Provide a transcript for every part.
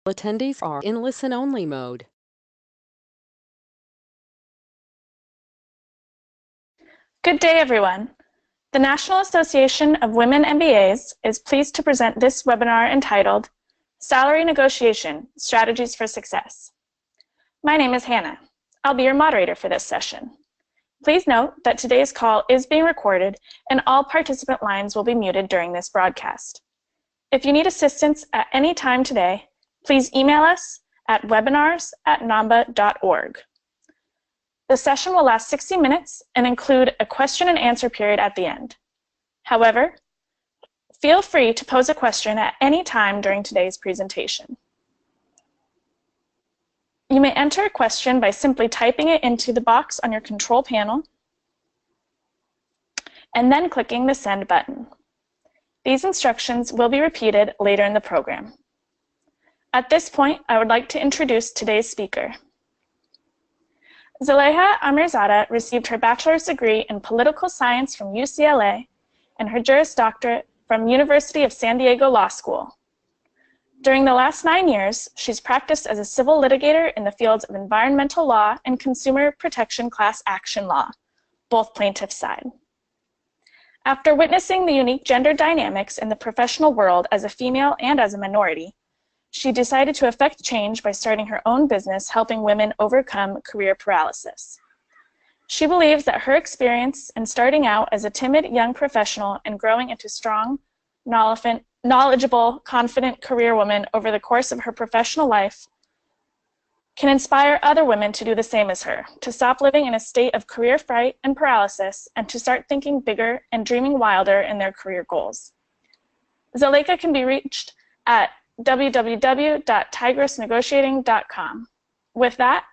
Attendees are in listen-only mode. Good day, everyone. The National Association of Women MBAs is pleased to present this webinar entitled Salary Negotiation, Strategies for Success. My name is Hannah. I'll be your moderator for this session. Please note that today's call is being recorded and all participant lines will be muted during this broadcast. If you need assistance at any time today, please email us at webinars@namba.org. The session will last 60 minutes and include a question and answer period at the end. However, feel free to pose a question at any time during today's presentation. You may enter a question by simply typing it into the box on your control panel and then clicking the send button. These instructions will be repeated later in the program. At this point, I would like to introduce today's speaker. Zelekha Amirzadeh received her bachelor's degree in political science from UCLA and her Juris Doctorate from University of San Diego Law School. During the last 9 years, she's practiced as a civil litigator in the fields of environmental law and consumer protection class action law, both plaintiff's side. After witnessing the unique gender dynamics in the professional world as a female and as a minority, she decided to effect change by starting her own business helping women overcome career paralysis. She believes that her experience in starting out as a timid young professional and growing into strong, knowledgeable, confident career woman over the course of her professional life can inspire other women to do the same as her, to stop living in a state of career fright and paralysis and to start thinking bigger and dreaming wilder in their career goals. Zelekha can be reached at www.tigrisnegotiating.com. With that,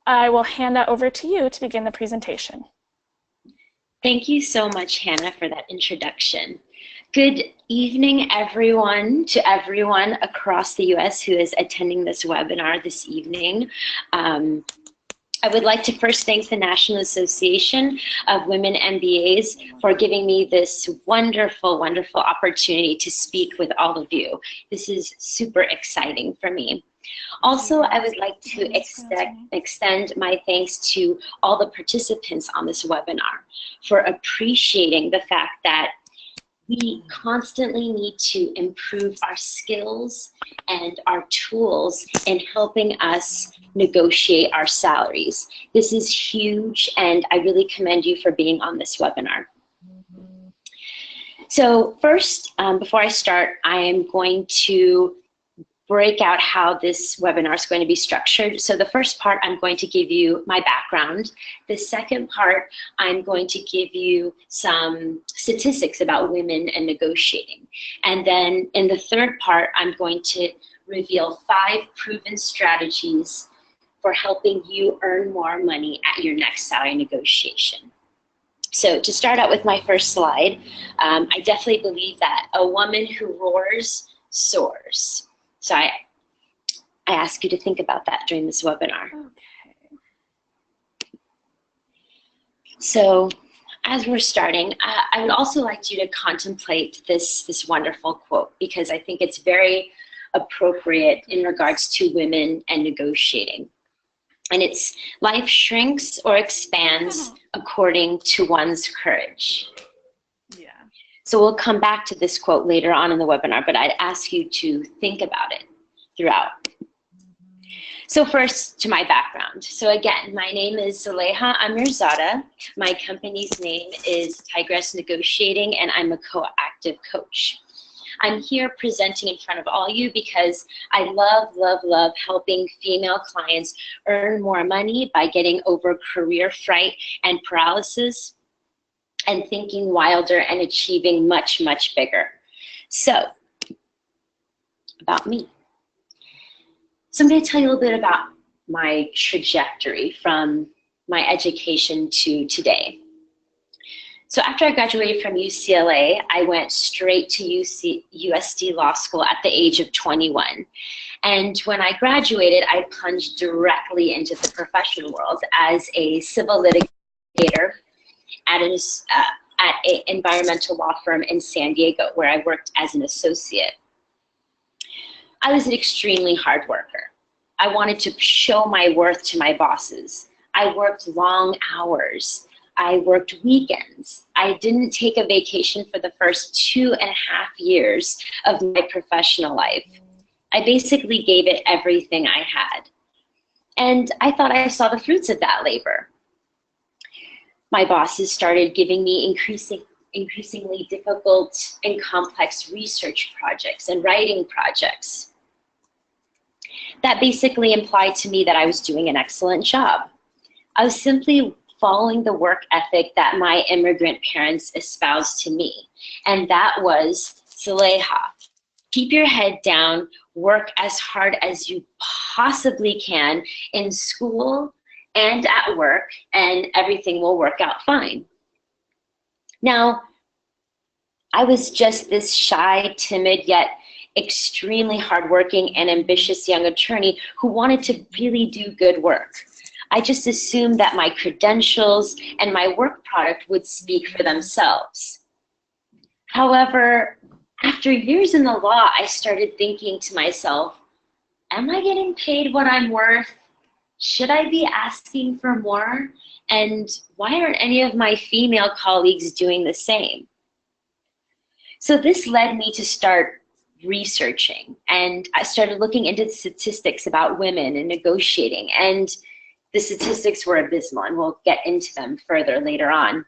I will hand that over to you to begin the presentation. Thank you so much, Hannah, for that introduction. Good evening, everyone, to everyone across the U.S. who is attending this webinar this evening. I would like to first thank the National Association of Women MBAs for giving me this wonderful, wonderful opportunity to speak with all of you. This is super exciting for me. Also, I would like to extend my thanks to all the participants on this webinar for appreciating the fact that we constantly need to improve our skills and our tools in helping us negotiate our salaries. This is huge, and I really commend you for being on this webinar. So first, before I start, I am going to break out how this webinar is going to be structured. So the first part, I'm going to give you my background. The second part, I'm going to give you some statistics about women and negotiating. And then in the third part, I'm going to reveal 5 proven strategies for helping you earn more money at your next salary negotiation. So to start out with my first slide, I definitely believe that a woman who roars soars. So I ask you to think about that during this webinar. Okay. So as we're starting, I would also like you to contemplate this wonderful quote, because I think it's very appropriate in regards to women and negotiating. And it's, life shrinks or expands according to one's courage. Yeah. So we'll come back to this quote later on in the webinar, but I'd ask you to think about it throughout. So first, to my background. So again, my name is Zelekha Amirzadeh. My company's name is Tigris Negotiating, and I'm a co-active coach. I'm here presenting in front of all you because I love, love, love helping female clients earn more money by getting over career fright and paralysis and thinking wilder and achieving much, much bigger. So, about me. So I'm going to tell you a little bit about my trajectory from my education to today. So after I graduated from UCLA, I went straight to USD Law School at the age of 21. And when I graduated, I plunged directly into the professional world as a civil litigator at an environmental law firm in San Diego, where I worked as an associate. I was an extremely hard worker. I wanted to show my worth to my bosses. I worked long hours. I worked weekends. I didn't take a vacation for the first 2.5 years of my professional life. I basically gave it everything I had. And I thought I saw the fruits of that labor. My bosses started giving me increasingly difficult and complex research projects and writing projects. That basically implied to me that I was doing an excellent job. I was simply following the work ethic that my immigrant parents espoused to me. And that was Zelekha. Keep your head down, work as hard as you possibly can in school and at work, and everything will work out fine. Now, I was just this shy, timid, yet extremely hardworking and ambitious young attorney who wanted to really do good work. I just assumed that my credentials and my work product would speak for themselves. However, after years in the law, I started thinking to myself, am I getting paid what I'm worth? Should I be asking for more? And why aren't any of my female colleagues doing the same? So this led me to start researching, and I started looking into the statistics about women and negotiating, and the statistics were abysmal, and we'll get into them further later on.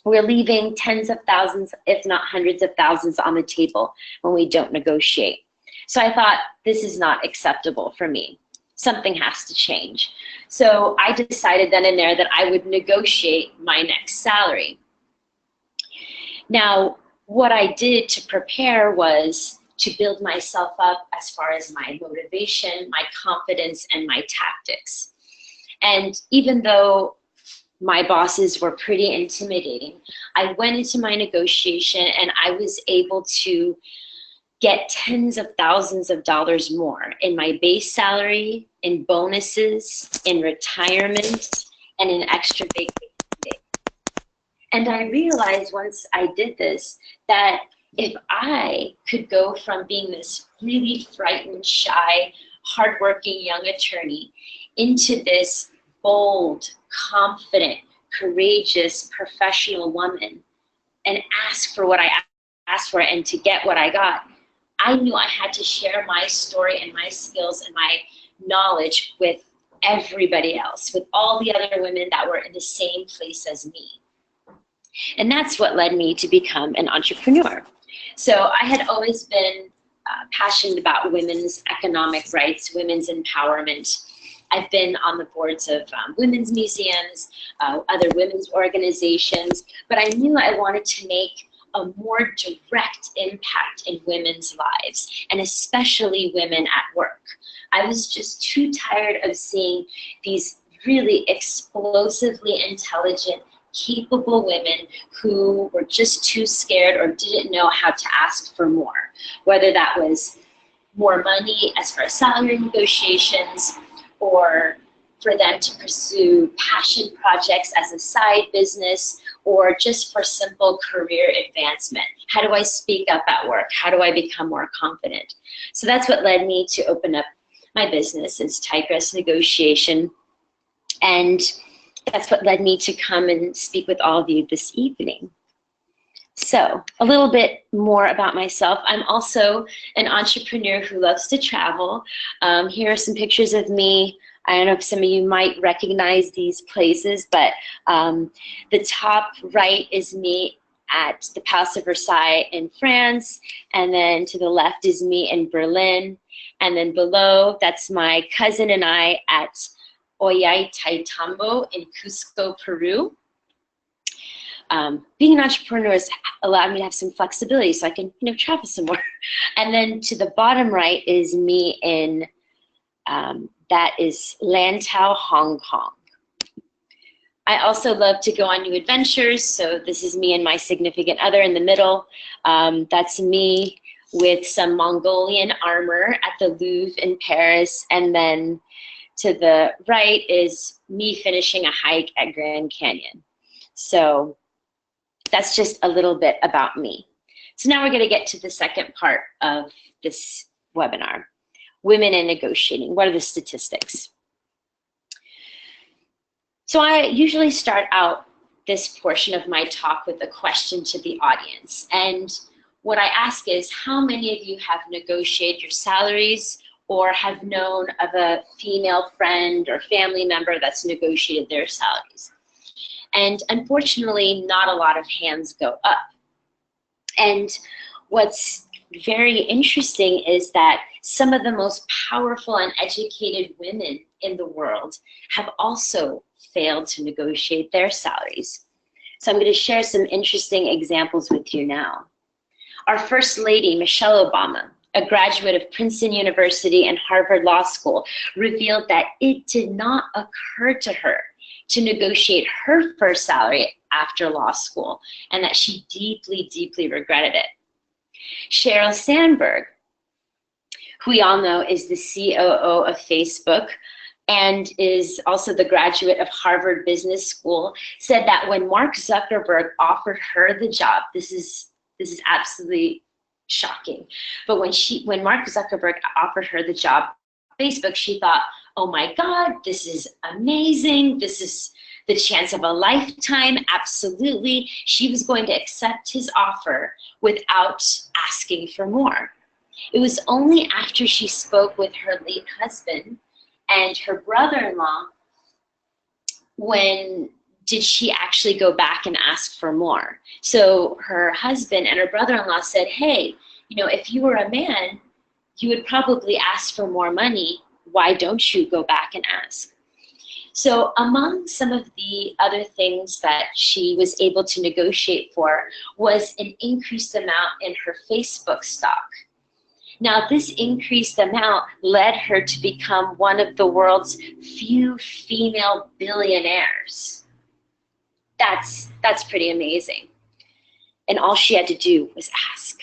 We're leaving tens of thousands, if not hundreds of thousands, on the table when we don't negotiate. So I thought, this is not acceptable for me. Something has to change. So I decided then and there that I would negotiate my next salary. Now, what I did to prepare was to build myself up as far as my motivation, my confidence, and my tactics. And even though my bosses were pretty intimidating, I went into my negotiation and I was able to get tens of thousands of dollars more in my base salary, in bonuses, in retirement, and in extra vacation days. And I realized once I did this that if I could go from being this really frightened, shy, hardworking young attorney into this bold, confident, courageous, professional woman and ask for what I asked for and to get what I got, I knew I had to share my story and my skills and my knowledge with everybody else, with all the other women that were in the same place as me. And that's what led me to become an entrepreneur. So I had always been passionate about women's economic rights, women's empowerment. I've been on the boards of women's museums, other women's organizations, but I knew I wanted to make a more direct impact in women's lives, and especially women at work. I was just too tired of seeing these really explosively intelligent, capable women who were just too scared or didn't know how to ask for more, whether that was more money as far as salary negotiations, or for them to pursue passion projects as a side business, or just for simple career advancement. How do I speak up at work? How do I become more confident? So that's what led me to open up my business. It's Tigress Negotiation. And that's what led me to come and speak with all of you this evening. So a little bit more about myself. I'm also an entrepreneur who loves to travel. Here are some pictures of me. I don't know if some of you might recognize these places, but the top right is me at the Palace of Versailles in France, and then to the left is me in Berlin, and then below, that's my cousin and I at Ollantaytambo in Cusco, Peru. Being an entrepreneur has allowed me to have some flexibility so I can, travel some more. And then to the bottom right is me in, that is Lantau, Hong Kong. I also love to go on new adventures, so this is me and my significant other in the middle. That's me with some Mongolian armor at the Louvre in Paris, and then to the right is me finishing a hike at Grand Canyon. So that's just a little bit about me. So now we're going to get to the second part of this webinar. women in negotiating. What are the statistics? So I usually start out this portion of my talk with a question to the audience. And what I ask is, how many of you have negotiated your salaries or have known of a female friend or family member that's negotiated their salaries? And unfortunately, not a lot of hands go up. And what's very interesting is that some of the most powerful and educated women in the world have also failed to negotiate their salaries. So I'm going to share some interesting examples with you now. Our First Lady, Michelle Obama, a graduate of Princeton University and Harvard Law School, revealed that it did not occur to her to negotiate her first salary after law school, and that she deeply, deeply regretted it. Sheryl Sandberg, who we all know is the COO of Facebook and is also the graduate of Harvard Business School, said that when Mark Zuckerberg offered her the job, this is absolutely shocking, but when Mark Zuckerberg offered her the job at Facebook, she thought, oh my God, this is amazing. This is the chance of a lifetime. Absolutely. She was going to accept his offer without asking for more. It was only after she spoke with her late husband and her brother-in-law when did she actually go back and ask for more. So her husband and her brother-in-law said, hey, you know, if you were a man, you would probably ask for more money. Why don't you go back and ask? So among some of the other things that she was able to negotiate for was an increased amount in her Facebook stock. Now, this increased amount led her to become one of the world's few female billionaires. That's pretty amazing. And all she had to do was ask.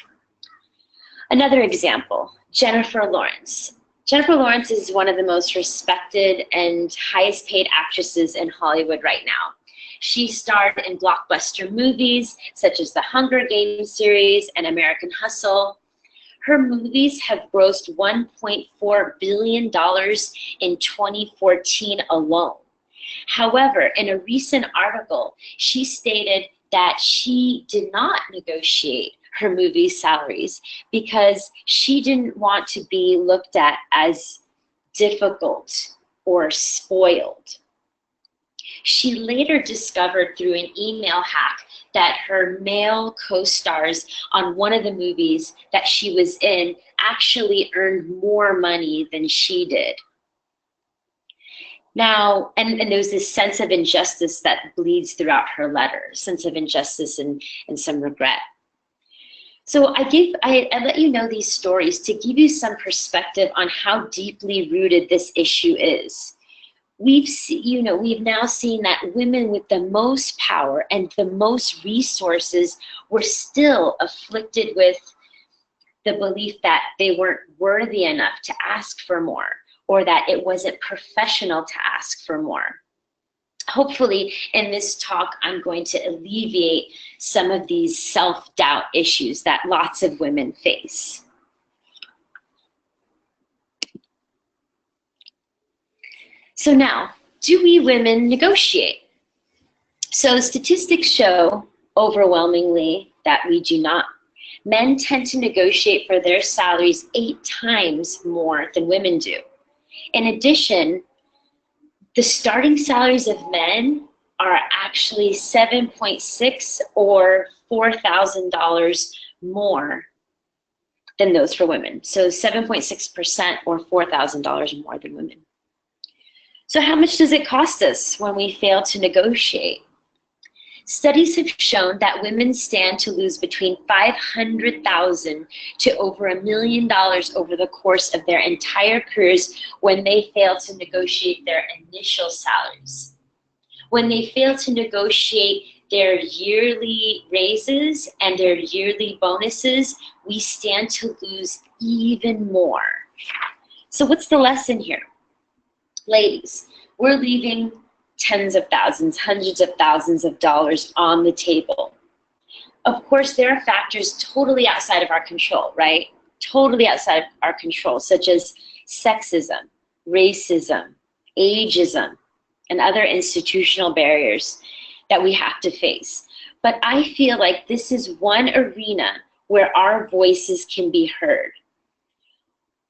Another example, Jennifer Lawrence. Jennifer Lawrence is one of the most respected and highest paid actresses in Hollywood right now. She starred in blockbuster movies such as the Hunger Games series and American Hustle. Her movies have grossed $1.4 billion in 2014 alone. However, in a recent article, she stated that she did not negotiate her movie salaries because she didn't want to be looked at as difficult or spoiled. She later discovered through an email hack that her male co-stars on one of the movies that she was in actually earned more money than she did. Now, and there was this sense of injustice that bleeds throughout her letter, sense of injustice and some regret. So I let you know these stories to give you some perspective on how deeply rooted this issue is. We've now seen that women with the most power and the most resources were still afflicted with the belief that they weren't worthy enough to ask for more, or that it wasn't professional to ask for more. Hopefully, in this talk, I'm going to alleviate some of these self-doubt issues that lots of women face. So now, do we women negotiate? So statistics show overwhelmingly that we do not. Men tend to negotiate for their salaries 8 times more than women do. In addition, the starting salaries of men are actually $7.6 or $4,000 more than those for women. So 7.6% or $4,000 more than women. So how much does it cost us when we fail to negotiate? Studies have shown that women stand to lose between $500,000 to over $1 million over the course of their entire careers when they fail to negotiate their initial salaries. When they fail to negotiate their yearly raises and their yearly bonuses, we stand to lose even more. So what's the lesson here? Ladies, we're leaving tens of thousands, hundreds of thousands of dollars on the table. Of course, there are factors totally outside of our control, right? Totally outside of our control, such as sexism, racism, ageism, and other institutional barriers that we have to face. But I feel like this is one arena where our voices can be heard.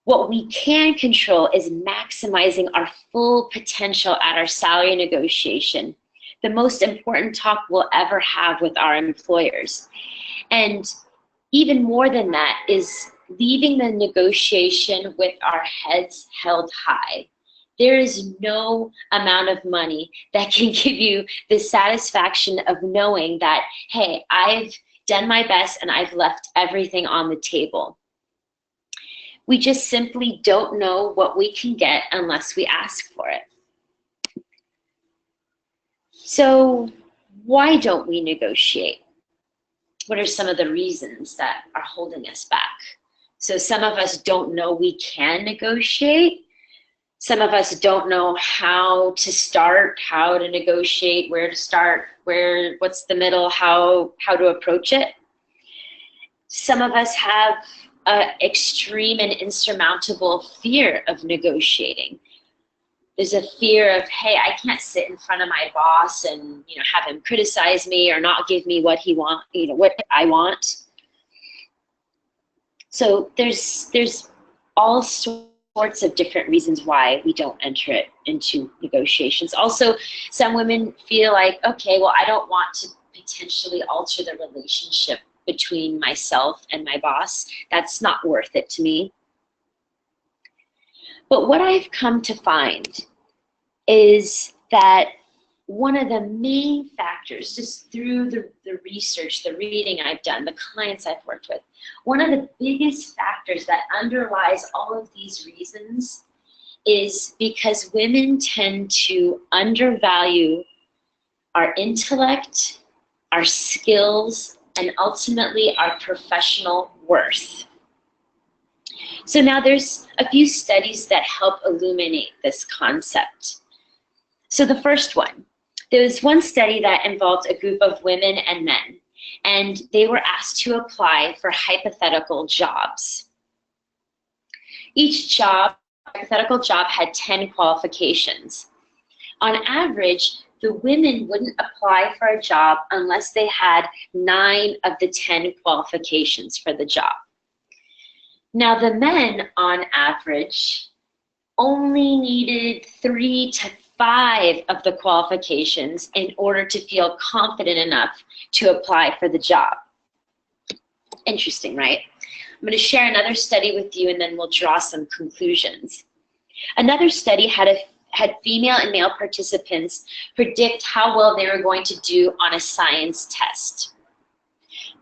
What we can control is maximizing our full potential at our salary negotiation, the most important talk we'll ever have with our employers. And even more than that is leaving the negotiation with our heads held high. There is no amount of money that can give you the satisfaction of knowing that, hey, I've done my best and I've left everything on the table. We just simply don't know what we can get unless we ask for it. So why don't we negotiate? What are some of the reasons that are holding us back? So some of us don't know we can negotiate. Some of us don't know how to start, how to negotiate, where to start, what's the middle, how to approach it. Some of us have an extreme and insurmountable fear of negotiating. There's a fear of, hey, I can't sit in front of my boss and have him criticize me or not give me what what I want. So there's all sorts of different reasons why we don't enter it into negotiations. Also, some women feel like, okay, well, I don't want to potentially alter the relationship between myself and my boss. That's not worth it to me. But what I've come to find is that one of the main factors, just through the research, the reading I've done, the clients I've worked with, one of the biggest factors that underlies all of these reasons is because women tend to undervalue our intellect, our skills, and ultimately our professional worth. So now there's a few studies that help illuminate this concept. So the first one, there was one study that involved a group of women and men, and they were asked to apply for hypothetical jobs. Each hypothetical job had 10 qualifications. On average, the women wouldn't apply for a job unless they had 9 of the 10 qualifications for the job. Now the men, on average, only needed 3 to 5 of the qualifications in order to feel confident enough to apply for the job. Interesting, right? I'm going to share another study with you and then we'll draw some conclusions. Another study had female and male participants predict how well they were going to do on a science test.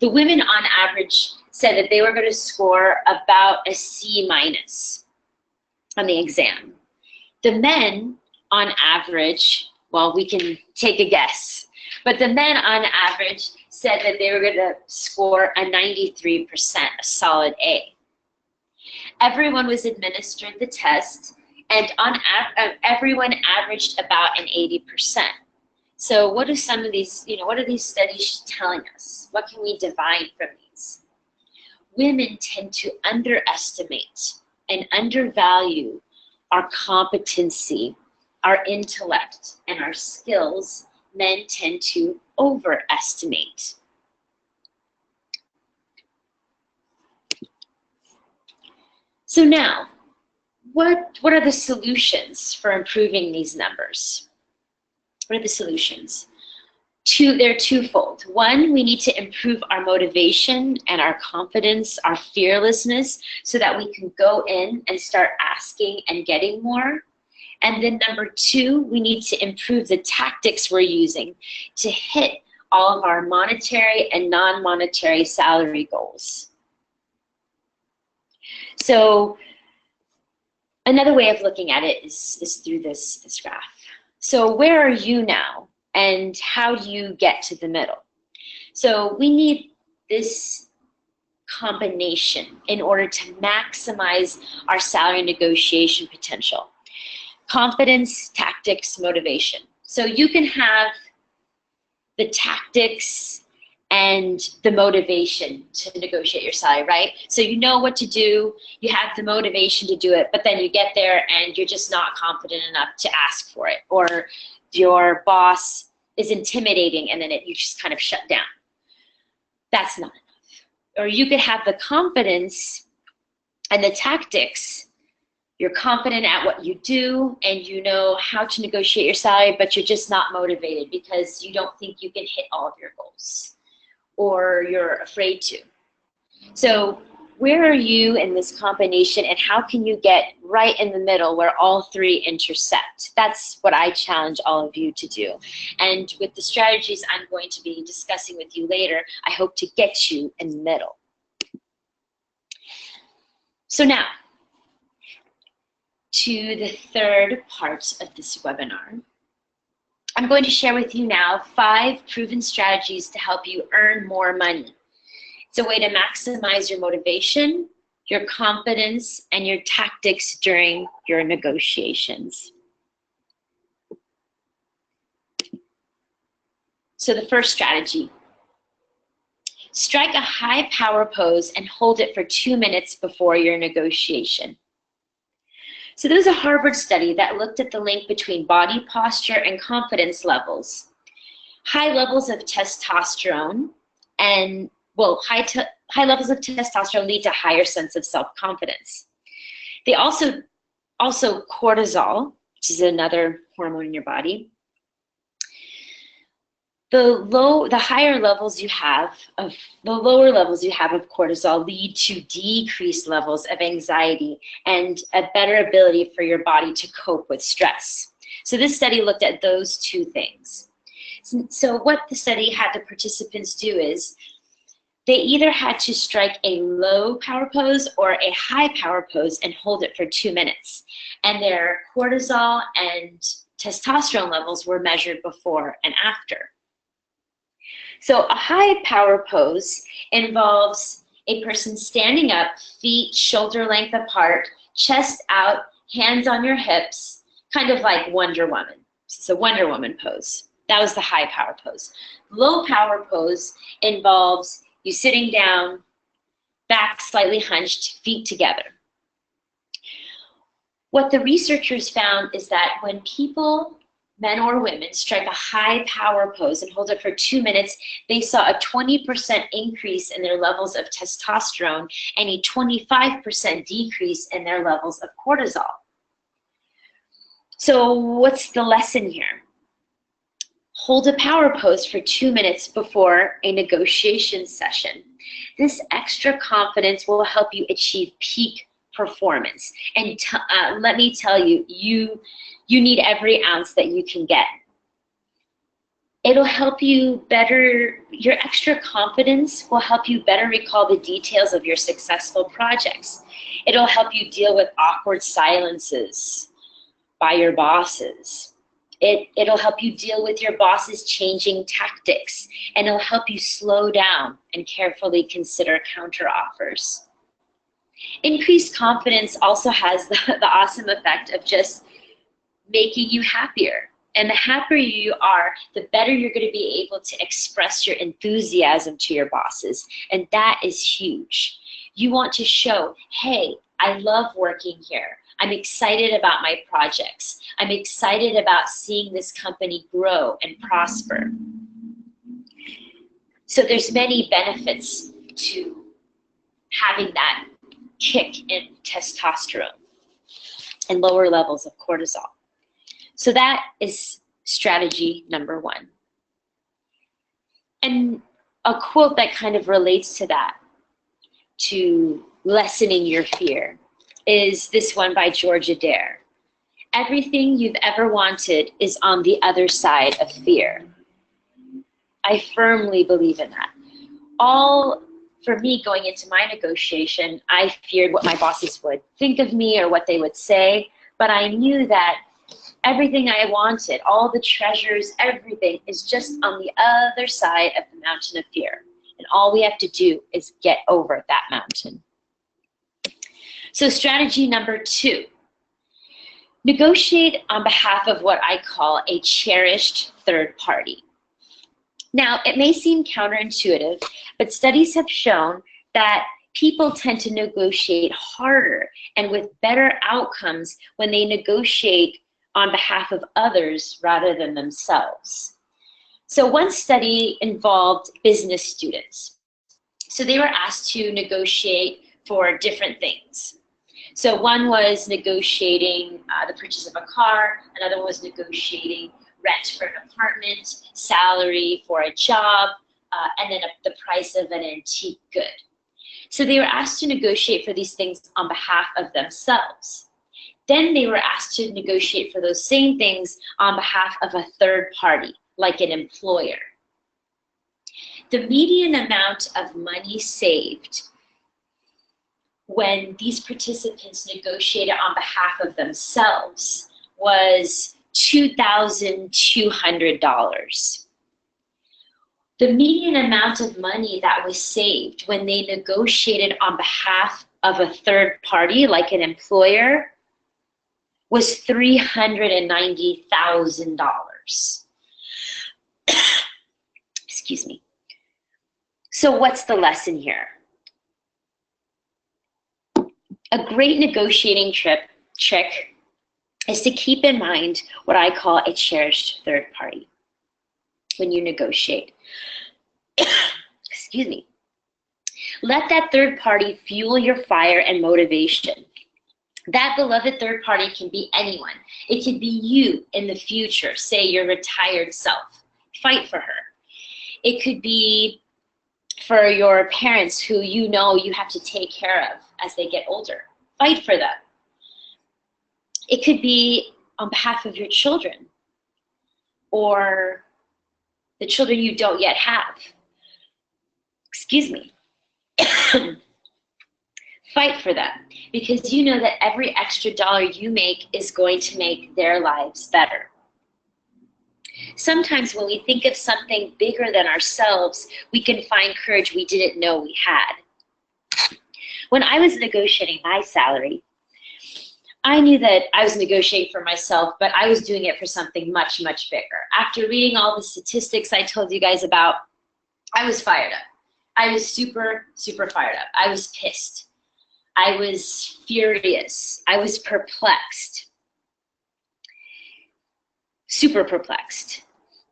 The women on average said that they were going to score about a C- on the exam. The men on average, well, we can take a guess, but the men on average said that they were going to score a 93%, a solid A. Everyone was administered the test, and everyone averaged about an 80%. So what are some of these, what are these studies telling us? What can we divine from these? Women tend to underestimate and undervalue our competency, our intellect, and our skills. Men tend to overestimate. So now, what are the solutions for improving these numbers? What are the solutions? They're twofold. One, we need to improve our motivation and our confidence, our fearlessness, so that we can go in and start asking and getting more. And then number 2, we need to improve the tactics we're using to hit all of our monetary and non-monetary salary goals. So another way of looking at it is through this graph. So where are you now, and how do you get to the middle? So we need this combination in order to maximize our salary negotiation potential. Confidence, tactics, motivation. So you can have the tactics and the motivation to negotiate your salary, right? So you know what to do, you have the motivation to do it, but then you get there and you're just not confident enough to ask for it, or your boss is intimidating and then you just kind of shut down. That's not enough. Or you could have the confidence and the tactics. You're confident at what you do and you know how to negotiate your salary, but you're just not motivated because you don't think you can hit all of your goals, or you're afraid to. So where are you in this combination, and how can you get right in the middle where all three intersect? That's what I challenge all of you to do. And with the strategies I'm going to be discussing with you later, I hope to get you in the middle. So now, to the third part of this webinar. I'm going to share with you now 5 proven strategies to help you earn more money. It's a way to maximize your motivation, your confidence, and your tactics during your negotiations. So the first strategy, strike a high power pose and hold it for 2 minutes before your negotiation. So there was a Harvard study that looked at the link between body posture and confidence levels. High levels of testosterone and, well, high levels of testosterone lead to higher sense of self-confidence. They also cortisol, which is another hormone in your body. The lower levels you have of cortisol lead to decreased levels of anxiety and a better ability for your body to cope with stress. So this study looked at those 2 things. So what the study had the participants do is they either had to strike a low power pose or a high power pose and hold it for 2 minutes. And their cortisol and testosterone levels were measured before and after. So a high power pose involves a person standing up, feet shoulder length apart, chest out, hands on your hips, kind of like Wonder Woman. It's a Wonder Woman pose. That was the high power pose. Low power pose involves you sitting down, back slightly hunched, feet together. What the researchers found is that when people, men or women, strike a high power pose and hold it for 2 minutes, they saw a 20% increase in their levels of testosterone and a 25% decrease in their levels of cortisol. So what's the lesson here? Hold a power pose for 2 minutes before a negotiation session. This extra confidence will help you achieve peak performance. And let me tell you, you need every ounce that you can get. It'll help you better, your extra confidence will help you better recall the details of your successful projects. It'll help you deal with awkward silences by your bosses. It'll help you deal with your boss's changing tactics, and it'll help you slow down and carefully consider counteroffers. Increased confidence also has the awesome effect of just making you happier. And the happier you are, the better you're going to be able to express your enthusiasm to your bosses. And that is huge. You want to show, hey, I love working here. I'm excited about my projects. I'm excited about seeing this company grow and prosper. So there's many benefits to having that kick in testosterone and lower levels of cortisol. So that is strategy number 1. And a quote that kind of relates to that, to lessening your fear, is this one by George Adair. Everything you've ever wanted is on the other side of fear. I firmly believe in that. For me, going into my negotiation, I feared what my bosses would think of me or what they would say, but I knew that everything I wanted, all the treasures, everything is just on the other side of the mountain of fear. And all we have to do is get over that mountain. So strategy number 2, negotiate on behalf of what I call a cherished third party. Now, it may seem counterintuitive, but studies have shown that people tend to negotiate harder and with better outcomes when they negotiate on behalf of others rather than themselves. So one study involved business students. So they were asked to negotiate for different things. So one was negotiating the purchase of a car, another one was negotiating rent for an apartment, salary for a job, and then the price of an antique good. So they were asked to negotiate for these things on behalf of themselves. Then they were asked to negotiate for those same things on behalf of a third party, like an employer. The median amount of money saved when these participants negotiated on behalf of themselves was $2,200. The median amount of money that was saved when they negotiated on behalf of a third party, like an employer, was $390,000. Excuse me. So what's the lesson here? A great negotiating trick is to keep in mind what I call a cherished third party when you negotiate. Excuse me. Let that third party fuel your fire and motivation. That beloved third party can be anyone. It could be you in the future, say your retired self. Fight for her. It could be for your parents who you know you have to take care of as they get older. Fight for them. It could be on behalf of your children or the children you don't yet have. Excuse me. Fight for them because you know that every extra dollar you make is going to make their lives better. Sometimes when we think of something bigger than ourselves, we can find courage we didn't know we had. When I was negotiating my salary, I knew that I was negotiating for myself, but I was doing it for something much, much bigger. After reading all the statistics I told you guys about, I was fired up. I was super, super fired up. I was pissed. I was furious. I was perplexed. Super perplexed.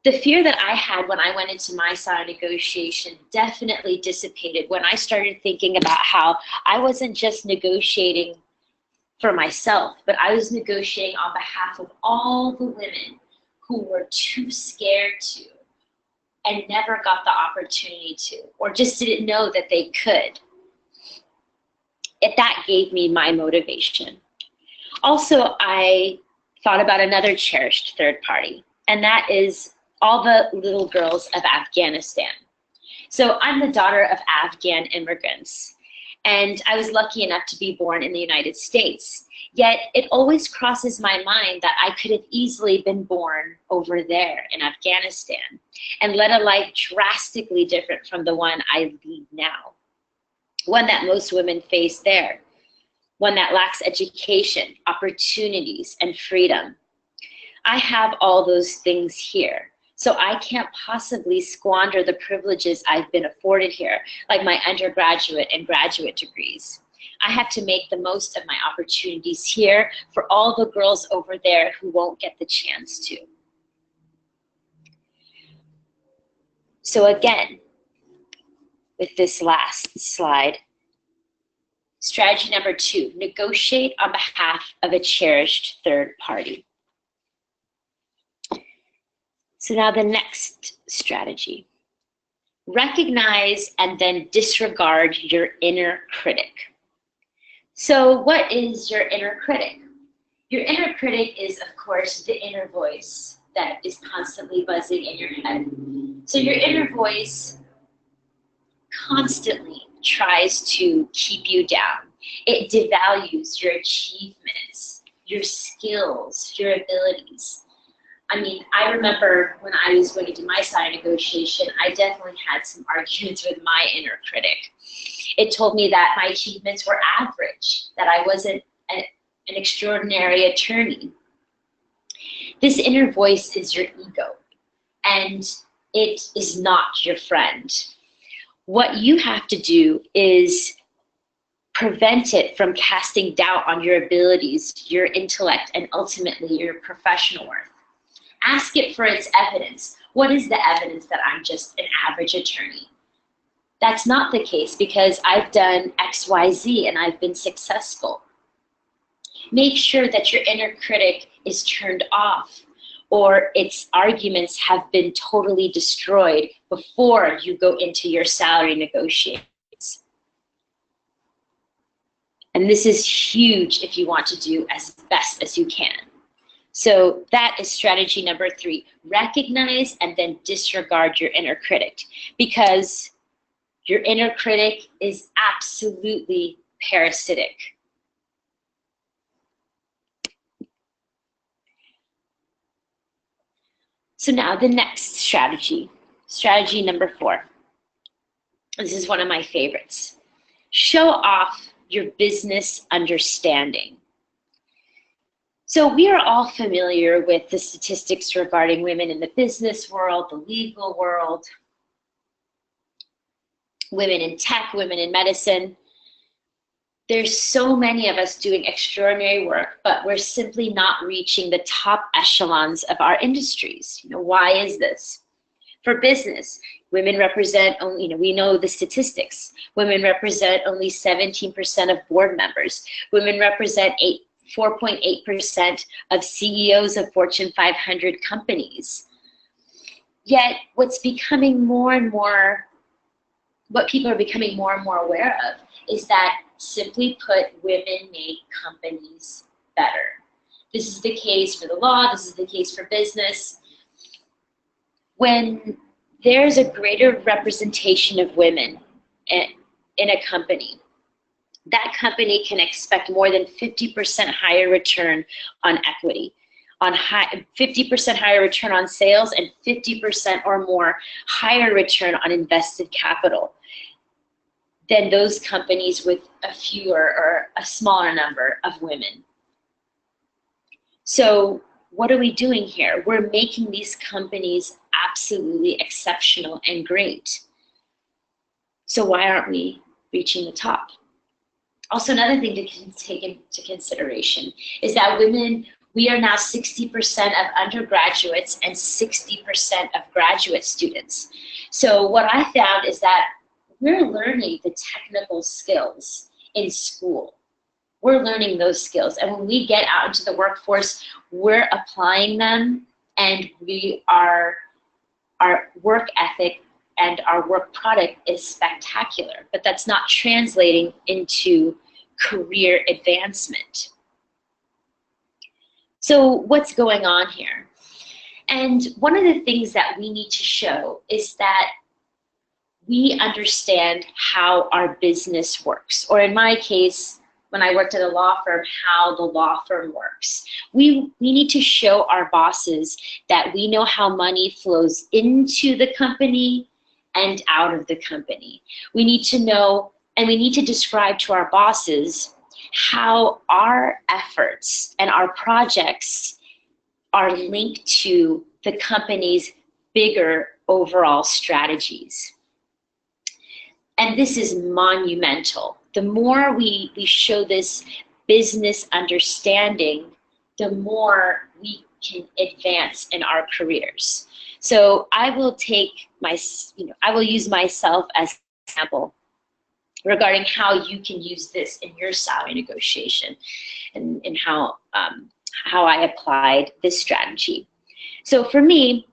The fear that I had when I went into my salary negotiation definitely dissipated when I started thinking about how I wasn't just negotiating for myself, but I was negotiating on behalf of all the women who were too scared to and never got the opportunity to, or just didn't know that they could. That gave me my motivation. Also, I thought about another cherished third party, and that is all the little girls of Afghanistan. So I'm the daughter of Afghan immigrants, and I was lucky enough to be born in the United States. Yet it always crosses my mind that I could have easily been born over there in Afghanistan and led a life drastically different from the one I lead now. One that most women face there. One that lacks education, opportunities, and freedom. I have all those things here, so I can't possibly squander the privileges I've been afforded here, like my undergraduate and graduate degrees. I have to make the most of my opportunities here for all the girls over there who won't get the chance to. So again, with this last slide, strategy number 2, negotiate on behalf of a cherished third party. So now the next strategy, recognize and then disregard your inner critic. So what is your inner critic? Your inner critic is, of course, the inner voice that is constantly buzzing in your head. So your inner voice constantly tries to keep you down. It devalues your achievements, your skills, your abilities. I mean, I remember when I was going to do my salary negotiation, I definitely had some arguments with my inner critic. It told me that my achievements were average, that I wasn't an extraordinary attorney. This inner voice is your ego, and it is not your friend. What you have to do is prevent it from casting doubt on your abilities, your intellect, and ultimately your professional worth. Ask it for its evidence. What is the evidence that I'm just an average attorney? That's not the case because I've done X, Y, Z and I've been successful. Make sure that your inner critic is turned off or its arguments have been totally destroyed before you go into your salary negotiations. And this is huge if you want to do as best as you can. So that is strategy number 3. Recognize and then disregard your inner critic, because your inner critic is absolutely parasitic. So now the next strategy, strategy number 4. This is one of my favorites. Show off your business understanding. So we are all familiar with the statistics regarding women in the business world, the legal world, women in tech, women in medicine. There's so many of us doing extraordinary work, but we're simply not reaching the top echelons of our industries. Why is this? For business, women represent only, we know the statistics. Women represent only 17% of board members. Women represent 4.8% of CEOs of Fortune 500 companies. Yet what's becoming more and more, what people are becoming more and more aware of is that, simply put, women make companies better. This is the case for the law, this is the case for business. When there's a greater representation of women in a company, that company can expect more than 50% higher return on equity, 50% higher return on sales, and 50% or more higher return on invested capital than those companies with a fewer or a smaller number of women. So what are we doing here? We're making these companies absolutely exceptional and great. So why aren't we reaching the top? Also, another thing to take into consideration is that women, we are now 60% of undergraduates and 60% of graduate students. So what I found is that we're learning the technical skills in school. We're learning those skills. And when we get out into the workforce, we're applying them, and our work ethic and our work product is spectacular, but that's not translating into career advancement. So what's going on here? And one of the things that we need to show is that we understand how our business works, or in my case, when I worked at a law firm, how the law firm works. We need to show our bosses that we know how money flows into the company and out of the company. We need to know, and we need to describe to our bosses how our efforts and our projects are linked to the company's bigger overall strategies. And this is monumental. The more we show this business understanding, the more we can advance in our careers. So I will take I will use myself as an example regarding how you can use this in your salary negotiation, and how I applied this strategy. So for me,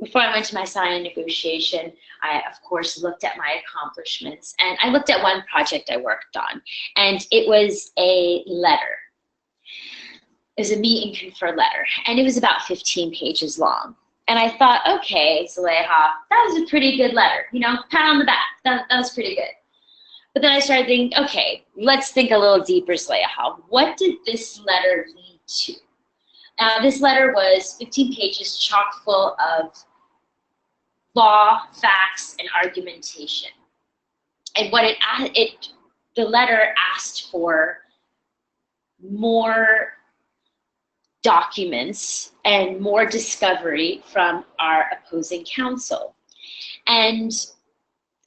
before I went to my salary negotiation, I, of course, looked at my accomplishments, and I looked at one project I worked on, and it was a letter. It was a meet and confer letter, and it was about 15 pages long. And I thought, okay, Zelekha, that was a pretty good letter. Pat on the back, that was pretty good. But then I started thinking, okay, let's think a little deeper, Zelekha. What did this letter lead to? This letter was 15 pages chock full of law, facts, and argumentation. And what the letter asked for more documents and more discovery from our opposing counsel. And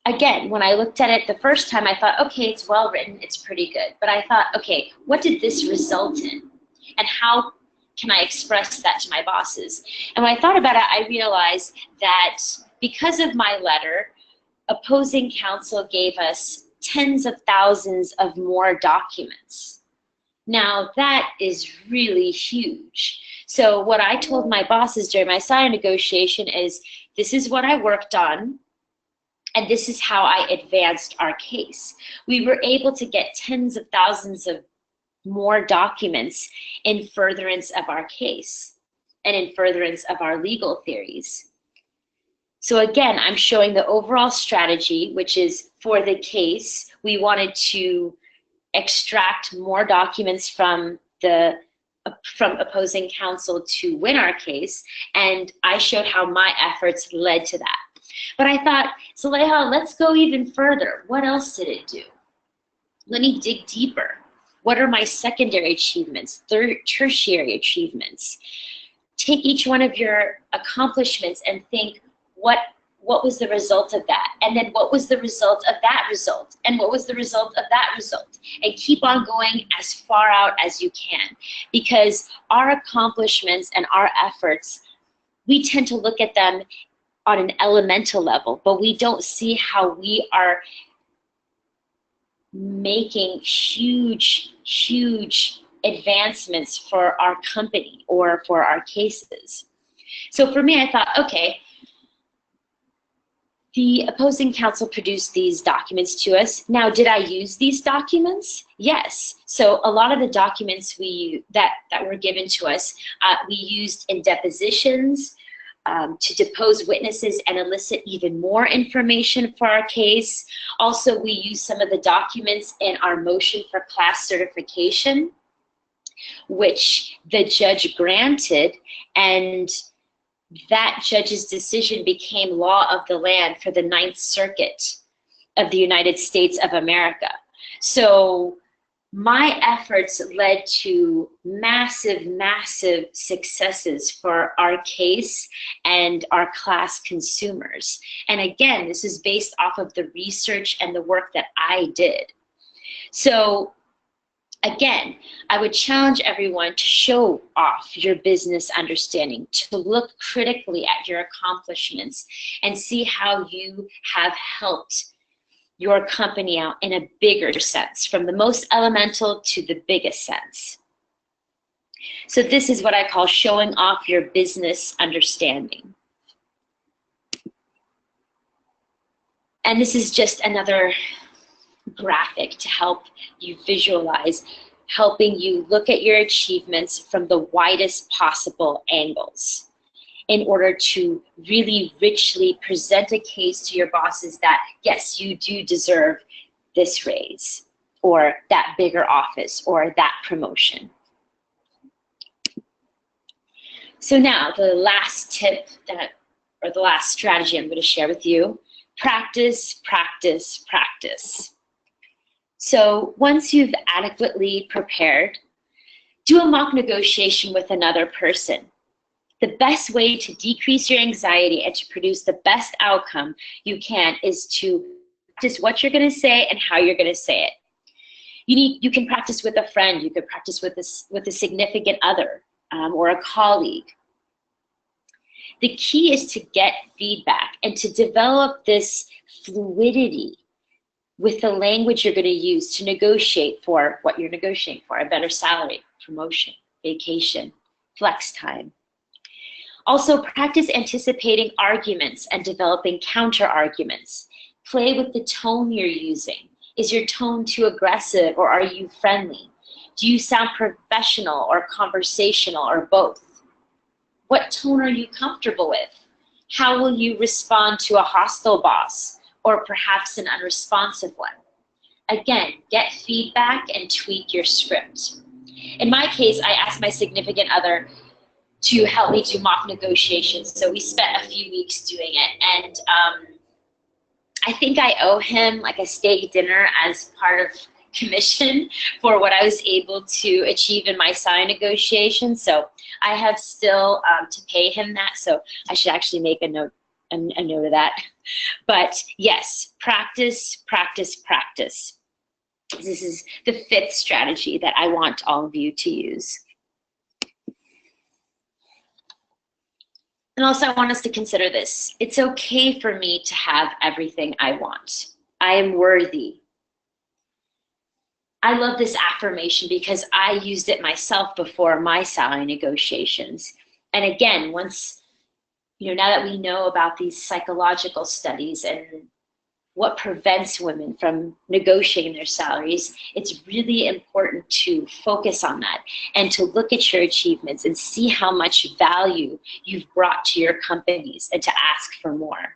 again, when I looked at it the first time, I thought, okay, it's well written, it's pretty good. But I thought, okay, what did this result in? And how can I express that to my bosses? And when I thought about it, I realized that because of my letter, opposing counsel gave us tens of thousands of more documents. Now that is really huge. So what I told my bosses during my salary negotiation is, this is what I worked on, and this is how I advanced our case. We were able to get tens of thousands of more documents in furtherance of our case and in furtherance of our legal theories. So again, I'm showing the overall strategy, which is for the case, we wanted to extract more documents from opposing counsel to win our case, and I showed how my efforts led to that. But I thought, Zelekha, let's go even further. What else did it do? Let me dig deeper. What are my secondary achievements, tertiary achievements? Take each one of your accomplishments and think, what was the result of that? And then what was the result of that result? And what was the result of that result? And keep on going as far out as you can. Because our accomplishments and our efforts, we tend to look at them on an elemental level, but we don't see how we are making huge, huge advancements for our company or for our cases. So for me, I thought, okay, the opposing counsel produced these documents to us. Now, did I use these documents? Yes. So a lot of the documents that were given to us, we used in depositions, to depose witnesses and elicit even more information for our case. Also, we used some of the documents in our motion for class certification, which the judge granted, and that judge's decision became law of the land for the Ninth Circuit of the United States of America. So my efforts led to massive, massive successes for our case and our class consumers. And again, this is based off of the research and the work that I did. So again, I would challenge everyone to show off your business understanding, to look critically at your accomplishments and see how you have helped your company out in a bigger sense, from the most elemental to the biggest sense. So this is what I call showing off your business understanding. And this is just another graphic to help you visualize, helping you look at your achievements from the widest possible angles in order to really richly present a case to your bosses that, yes, you do deserve this raise or that bigger office or that promotion. So now the last tip or the last strategy I'm going to share with you, practice, practice, practice. So once you've adequately prepared, do a mock negotiation with another person. The best way to decrease your anxiety and to produce the best outcome you can is to practice what you're going to say and how you're going to say it. You can practice with a friend, you could practice with a significant other or a colleague. The key is to get feedback and to develop this fluidity with the language you're going to use to negotiate for what you're negotiating for, a better salary, promotion, vacation, flex time. Also, practice anticipating arguments and developing counter arguments. Play with the tone you're using. Is your tone too aggressive or are you friendly? Do you sound professional or conversational or both? What tone are you comfortable with? How will you respond to a hostile boss or perhaps an unresponsive one? Again, get feedback and tweak your script. In my case, I asked my significant other to help me do mock negotiations. So we spent a few weeks doing it. And I think I owe him like a steak dinner as part of commission for what I was able to achieve in my salary negotiation. So I have still to pay him that. So I should actually make a note of that. But yes, practice, practice, practice. This is the 5th strategy that I want all of you to use. And also I want us to consider this. It's okay for me to have everything I want. I am worthy. I love this affirmation because I used it myself before my salary negotiations. And again, once, now that we know about these psychological studies and what prevents women from negotiating their salaries, it's really important to focus on that and to look at your achievements and see how much value you've brought to your companies and to ask for more.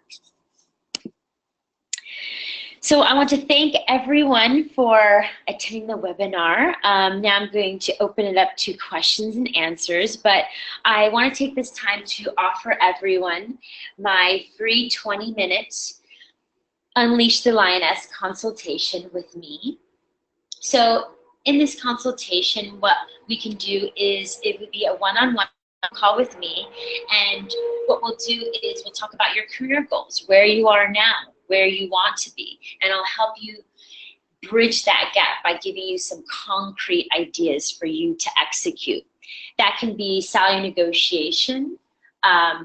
So I want to thank everyone for attending the webinar. Now I'm going to open it up to questions and answers, but I want to take this time to offer everyone my free 20-minute Unleash the Lioness consultation with me. So in this consultation, what we can do is it would be a one-on-one call with me, and what we'll do is we'll talk about your career goals, where you are now, where you want to be, and I'll help you bridge that gap by giving you some concrete ideas for you to execute. That can be salary negotiation,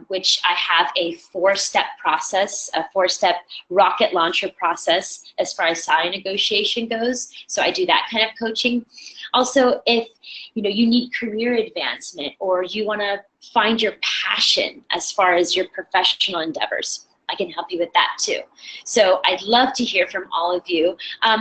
which I have a 4-step process, a 4-step rocket launcher process as far as salary negotiation goes. So I do that kind of coaching. Also, if you need career advancement or you want to find your passion as far as your professional endeavors, I can help you with that too. So I'd love to hear from all of you.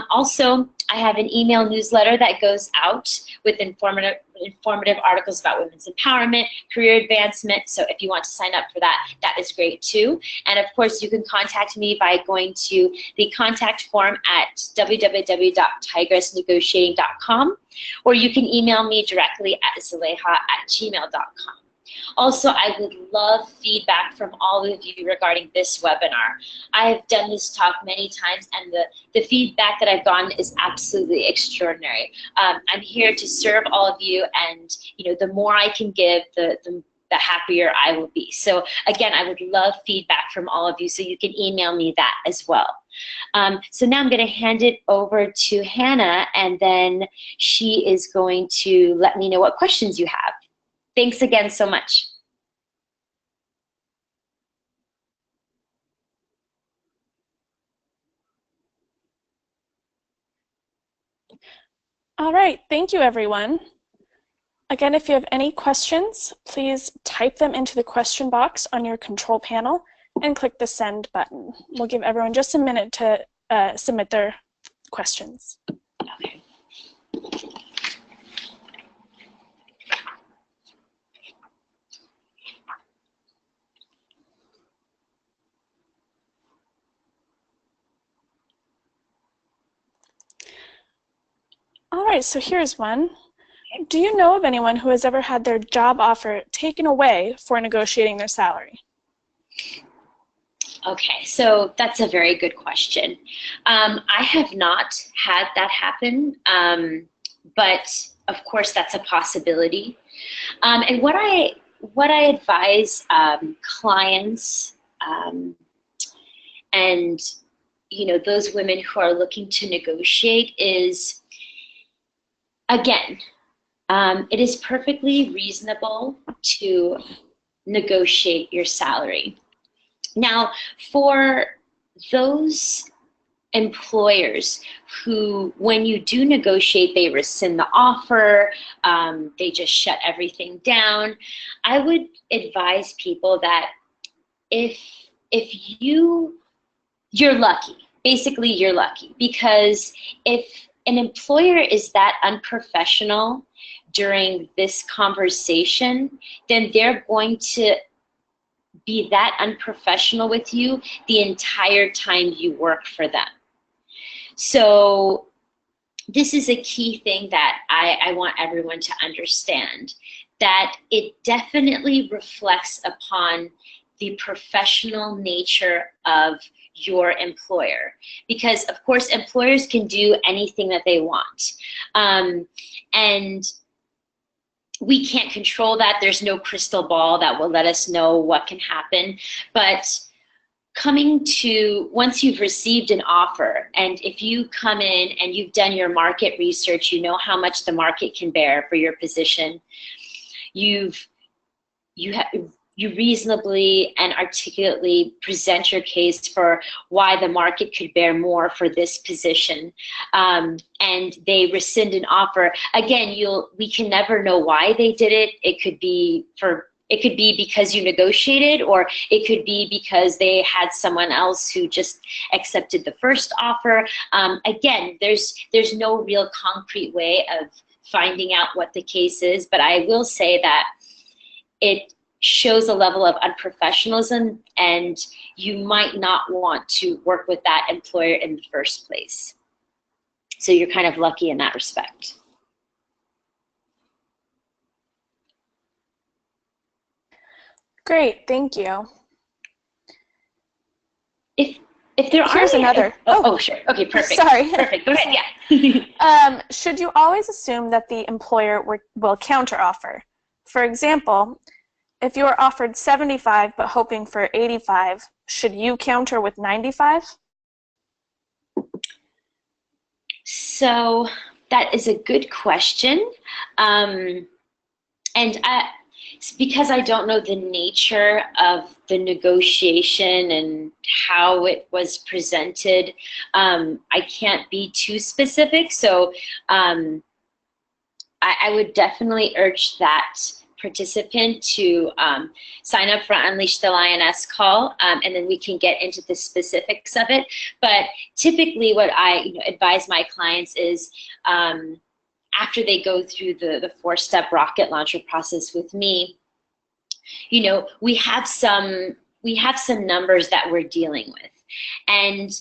Also, I have an email newsletter that goes out with informative articles about women's empowerment, career advancement. So if you want to sign up for that, that is great too. And of course, you can contact me by going to the contact form at www.tigressnegotiating.com, or you can email me directly at zelekha@gmail.com. Also, I would love feedback from all of you regarding this webinar. I've done this talk many times, and the feedback that I've gotten is absolutely extraordinary. I'm here to serve all of you, and the more I can give, the happier I will be. So again, I would love feedback from all of you, so you can email me that as well. So now I'm going to hand it over to Hannah, and then she is going to let me know what questions you have. Thanks again so much. All right, thank you everyone. Again, if you have any questions, please type them into the question box on your control panel and click the send button. We'll give everyone just a minute to submit their questions. Okay. All right, so here's one. Do you know of anyone who has ever had their job offer taken away for negotiating their salary? Okay, so that's a very good question. I have not had that happen, but of course that's a possibility. And what I advise clients and those women who are looking to negotiate is, again, it is perfectly reasonable to negotiate your salary. Now, for those employers who, when you do negotiate, they rescind the offer, they just shut everything down, I would advise people that if you're lucky, basically you're lucky, because if an employer is that unprofessional during this conversation, then they're going to be that unprofessional with you the entire time you work for them. So this is a key thing that I want everyone to understand, that it definitely reflects upon the professional nature of your employer, because of course employers can do anything that they want, and we can't control that. There's no crystal ball that will let us know what can happen. But once you've received an offer, and if you come in and you've done your market research, you know how much the market can bear for your position, you reasonably and articulately present your case for why the market could bear more for this position, and they rescind an offer. Again, we can never know why they did it. It could be because you negotiated, or it could be because they had someone else who just accepted the first offer. Again, there's no real concrete way of finding out what the case is, but I will say that it shows a level of unprofessionalism, and you might not want to work with that employer in the first place. So you're kind of lucky in that respect. Great, thank you. If there are another. Oh, sure. Okay, perfect. Sorry. Perfect. Go ahead. Yeah. Should you always assume that the employer will counteroffer? For example, if you are offered 75 but hoping for 85, should you counter with 95? So that is a good question. Because I don't know the nature of the negotiation and how it was presented, I can't be too specific. So I would definitely urge that participant to sign up for Unleash the Lioness call, and then we can get into the specifics of it. But typically what I advise my clients is, after they go through the 4-step rocket launcher process with me, we have some numbers that we're dealing with. And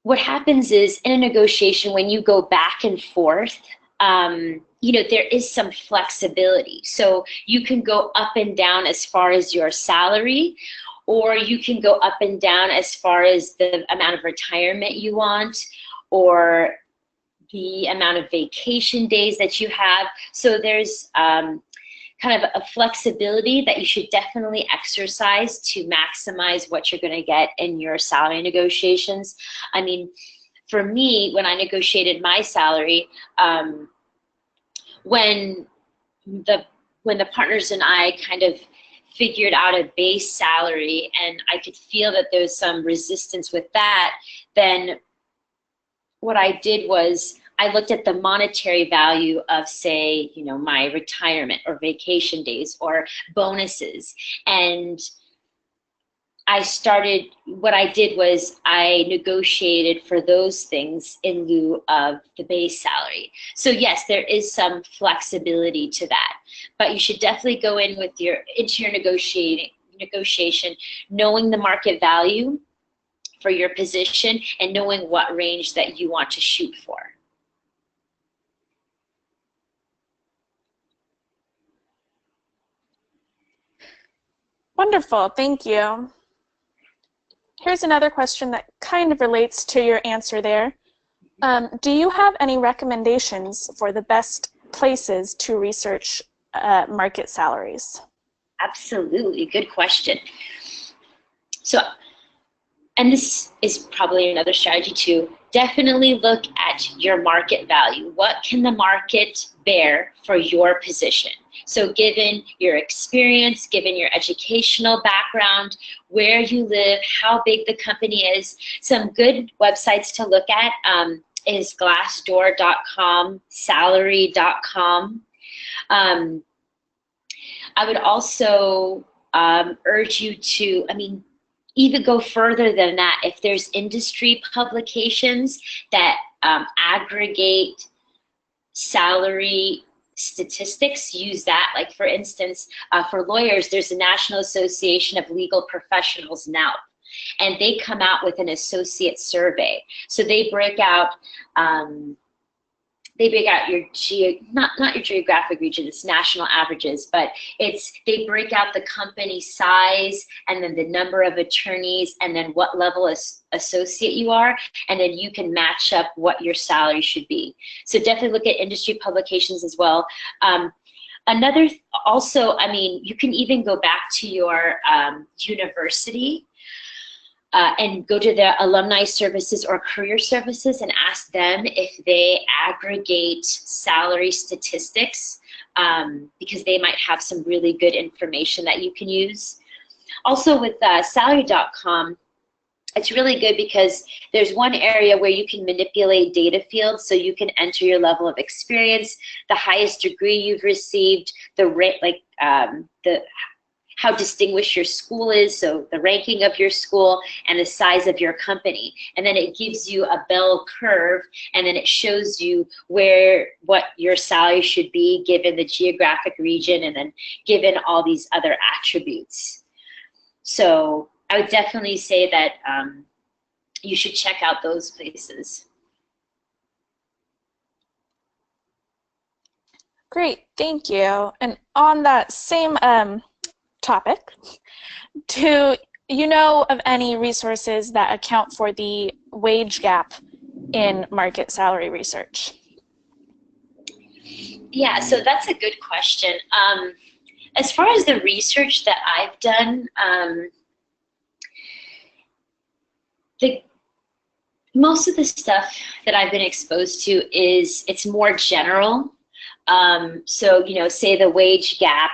what happens is, in a negotiation, when you go back and forth, there is some flexibility. So you can go up and down as far as your salary, or you can go up and down as far as the amount of retirement you want, or the amount of vacation days that you have. So there's kind of a flexibility that you should definitely exercise to maximize what you're going to get in your salary negotiations. I mean, for me, when I negotiated my salary, when the partners and I kind of figured out a base salary, and I could feel that there was some resistance with that, then what I did was I looked at the monetary value of, say, my retirement or vacation days or bonuses. And what I did was I negotiated for those things in lieu of the base salary. So yes, there is some flexibility to that, but you should definitely go into your negotiation knowing the market value for your position and knowing what range that you want to shoot for. Wonderful, thank you. Here's another question that kind of relates to your answer there. Do you have any recommendations for the best places to research market salaries? Absolutely, good question. So, and this is probably another strategy too, definitely look at your market value. What can the market bear for your position? So given your experience, given your educational background, where you live, how big the company is, some good websites to look at is glassdoor.com, salary.com. I would also urge you to, even go further than that. If there's industry publications that aggregate salary statistics, use that. Like, for instance, for lawyers, there's the National Association of Legal Professionals, NALP, and they come out with an associate survey. So they break out they break out your not your geographic region, it's national averages, but they break out the company size and then the number of attorneys and then what level associate you are, and then you can match up what your salary should be. So definitely look at industry publications as well. Also, I mean, you can even go back to your university and go to the alumni services or career services and ask them if they aggregate salary statistics, because they might have some really good information that you can use. Also with salary.com, it's really good because there's one area where you can manipulate data fields, so you can enter your level of experience, the highest degree you've received, the rate, like how distinguished your school is, so the ranking of your school and the size of your company. And then it gives you a bell curve, and then it shows you what your salary should be given the geographic region and then given all these other attributes. So I would definitely say that you should check out those places. Great, thank you. And on that same topic, do you know of any resources that account for the wage gap in market salary research? Yeah, so that's a good question. As far as the research that I've done, most of the stuff that I've been exposed to it's more general. So, you know, say the wage gap.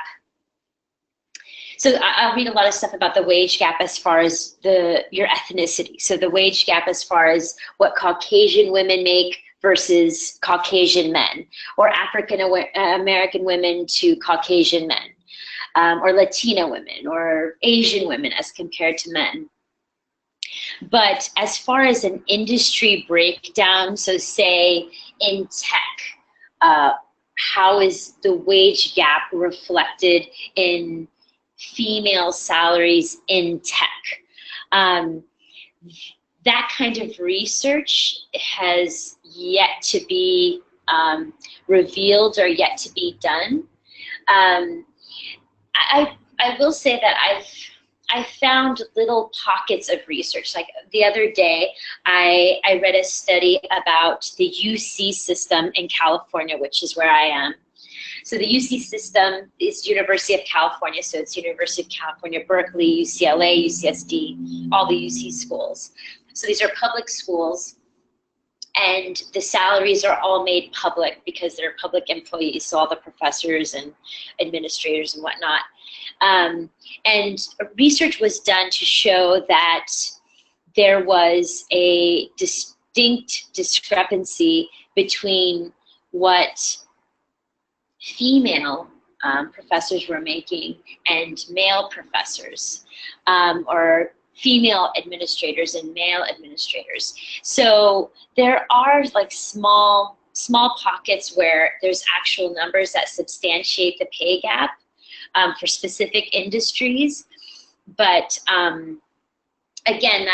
So I'll read a lot of stuff about the wage gap as far as your ethnicity. So the wage gap as far as what Caucasian women make versus Caucasian men, or African American women to Caucasian men, or Latina women, or Asian women as compared to men. But as far as an industry breakdown, so say in tech, how is the wage gap reflected in female salaries in tech? That kind of research has yet to be revealed or yet to be done. I will say that I found little pockets of research. Like the other day, I read a study about the UC system in California, which is where I am. So the UC system is University of California, so it's University of California, Berkeley, UCLA, UCSD, all the UC schools. So these are public schools, and the salaries are all made public because they're public employees, so all the professors and administrators and whatnot. And research was done to show that there was a distinct discrepancy between what female professors were making and male professors, or female administrators and male administrators. So there are like small pockets where there's actual numbers that substantiate the pay gap for specific industries. But again,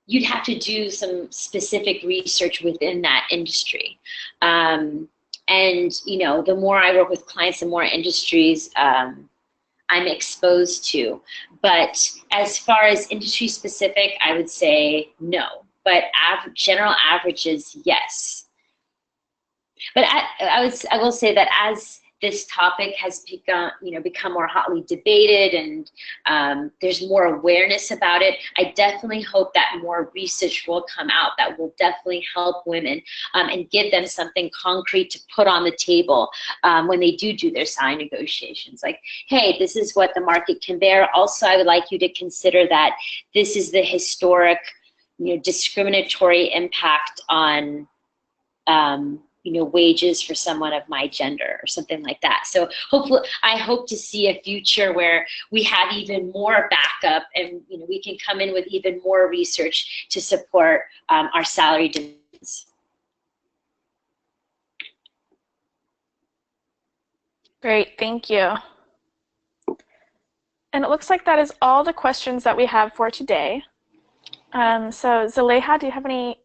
you'd have to do some specific research within that industry. And you know, the more I work with clients, the more industries I'm exposed to. But as far as industry specific, I would say no. But general averages, yes. But I will say that as this topic has become more hotly debated, and there's more awareness about it, I definitely hope that more research will come out that will definitely help women and give them something concrete to put on the table when they do their salary negotiations. Like, hey, this is what the market can bear. Also, I would like you to consider that this is the historic, discriminatory impact on wages for someone of my gender or something like that. So hopefully, I hope to see a future where we have even more backup, and we can come in with even more research to support our salary demands. Great, thank you. And it looks like that is all the questions that we have for today. So Zelekha, do you have any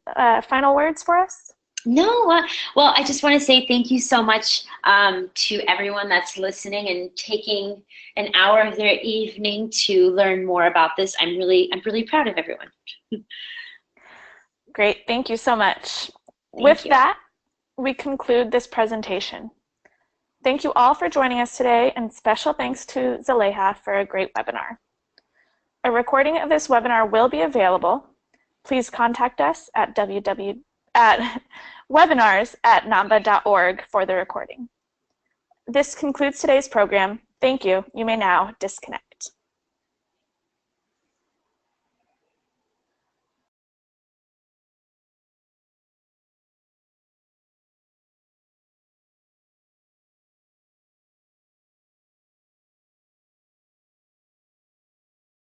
final words for us? No, well, I just want to say thank you so much to everyone that's listening and taking an hour of their evening to learn more about this. I'm really proud of everyone. Great, thank you so much. Thank you. That, we conclude this presentation. Thank you all for joining us today, and special thanks to Zelekha for a great webinar. A recording of this webinar will be available. Please contact us at webinars@namba.org for the recording. This concludes today's program. Thank you. You may now disconnect.